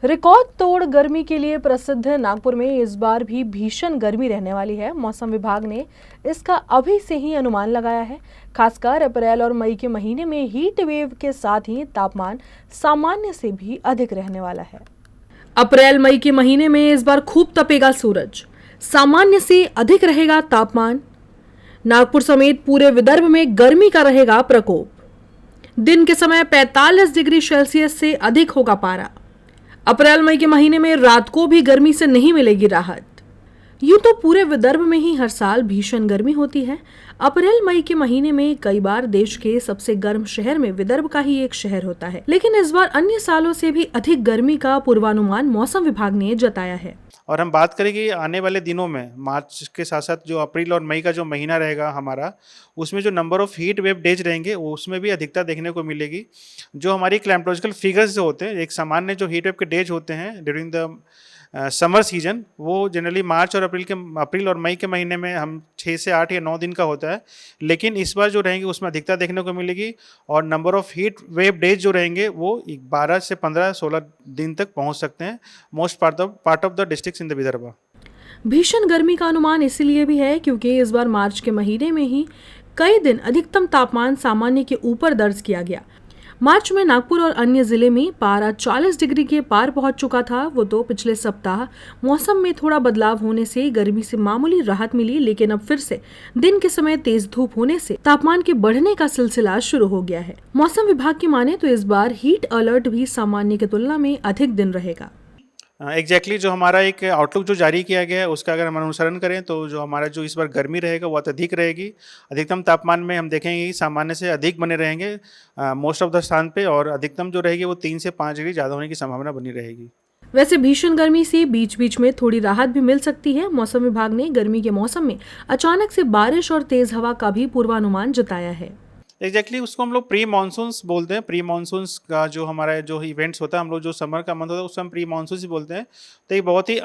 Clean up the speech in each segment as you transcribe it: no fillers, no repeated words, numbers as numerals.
Record तोड़ गर्मी के लिए प्रसिद्ध नागपुर में इस बार भी भीषण गर्मी रहने वाली है। मौसम विभाग ने इसका अभी से ही अनुमान लगाया है। खासकर अप्रैल और मई के महीने में हीट वेव के साथ ही तापमान सामान्य से भी अधिक रहने वाला है। अप्रैल मई के महीने में इस बार खूब तपेगा सूरज, सामान्य से अधिक रहेगा तापमान। नागपुर समेत पूरे विदर्भ में गर्मी का रहेगा प्रकोप। दिन के समय 45 डिग्री सेल्सियस से अधिक होगा पारा। अप्रैल मई के महीने में रात को भी गर्मी से नहीं मिलेगी राहत। यूं तो पूरे विदर्भ में ही हर साल भीषण गर्मी होती है। अप्रैल मई के महीने में कई बार देश के सबसे गर्म शहर में विदर्भ का ही एक शहर होता है, लेकिन इस बार अन्य सालों से भी अधिक गर्मी का पूर्वानुमान मौसम विभाग ने जताया है। और हम बात करें कि आने वाले दिनों में मार्च के साथ साथ जो अप्रैल और मई का जो महीना रहेगा हमारा, उसमें जो number of heat wave days रहेंगे उसमें भी अधिकता देखने को मिलेगी। जो हमारी क्लाइमेटोलॉजिकल फिगर्स जो होते हैं, एक सामान्य जो हीट वेव के डेज होते हैं ड्यूरिंग द समर सीजन, वो जनरली मार्च और अप्रैल और मई के महीने में हम 6 से 8 या 9 दिन का होता है। लेकिन इस बार जो रहेंगे उसमें अधिकता देखने को मिलेगी और number of heat wave days जो रहेंगे वो 12 से 15-16 दिन तक पहुंच सकते हैं most part of the districts in the Vidarbha. भीषण गर्मी का अनुमान इसीलिए भी है क्योंकि इस बार मार्च के महीने में ही कई दिन अधिकतम तापमान सामान्य के ऊपर दर्ज किया गया। मार्च में नागपुर और अन्य जिले में पारा 40 डिग्री के पार पहुंच चुका था। वो तो पिछले सप्ताह मौसम में थोड़ा बदलाव होने से गर्मी से मामूली राहत मिली, लेकिन अब फिर से दिन के समय तेज धूप होने से तापमान के बढ़ने का सिलसिला शुरू हो गया है। मौसम विभाग की माने तो इस बार हीट अलर्ट भी सामान्य की तुलना में अधिक दिन रहेगा। एग्जैक्टली जो हमारा एक आउटलुक जो जारी किया गया है उसका अगर हम अनुसरण करें तो जो हमारा जो इस बार गर्मी रहेगा वो अत्यधिक रहेगी। अधिकतम तापमान में हम देखेंगे कि सामान्य से अधिक बने रहेंगे मोस्ट ऑफ द स्थान पे, और अधिकतम जो रहेगी वो 3 से 5 डिग्री ज़्यादा होने की संभावना बनी रहेगी। वैसे भीषण गर्मी से बीच बीच में थोड़ी राहत भी मिल सकती है। मौसम विभाग ने गर्मी के मौसम में अचानक से बारिश और तेज हवा का भी पूर्वानुमान जताया है। एग्जैक्टली उसको हम लोग प्री मानसून्स बोलते हैं। प्री मानसून्स का जो हमारा जो इवेंट्स होता है, हम लोग जो समर का मंथ होता है उसको हम प्री मानसून्स ही बोलते हैं। तो ये बहुत ही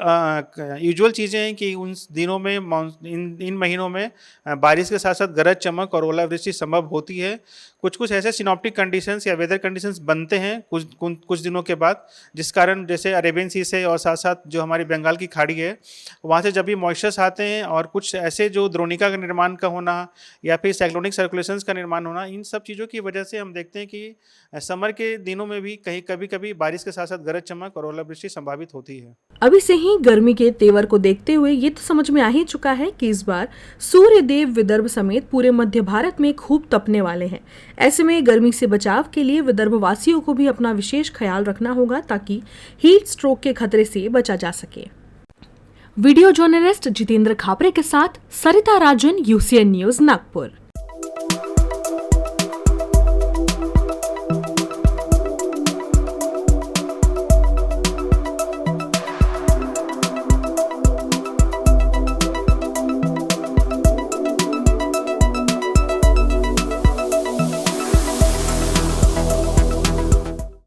यूजुअल चीज़ें हैं कि उन दिनों में इन महीनों में बारिश के साथ साथ गरज चमक और ओलावृष्टि संभव होती है। कुछ ऐसे सिनॉप्टिक कंडीशंस या वेदर कंडीशंस बनते हैं कुछ दिनों के बाद, जिस कारण जैसे अरेबियन सी से और साथ साथ जो हमारी बंगाल की खाड़ी है वहाँ से जब भी मॉइस्चर्स आते हैं और कुछ ऐसे जो द्रोणिका का निर्माण का होना या फिर साइक्लोनिक सर्कुलेशंस का निर्माण होना, इन सब चीज़ों की वजह से हम देखते हैं कि समर के दिनों में भी कहीं कभी बारिश के साथ साथ गरज चमक और ओलावृष्टि संभावित होती है। अभी से ही गर्मी के तेवर को देखते हुए ये तो समझ में आ ही चुका है कि इस बार सूर्य देव विदर्भ समेत पूरे मध्य भारत में खूब तपने वाले हैं। ऐसे में गर्मी से बचाव के लिए विदर्भ वासियों को भी अपना विशेष ख्याल रखना होगा ताकि हीट स्ट्रोक के खतरे से बचा जा सके। वीडियो जर्नलिस्ट जितेंद्र खापरे के साथ सरिता राजन, UCN न्यूज, नागपुर।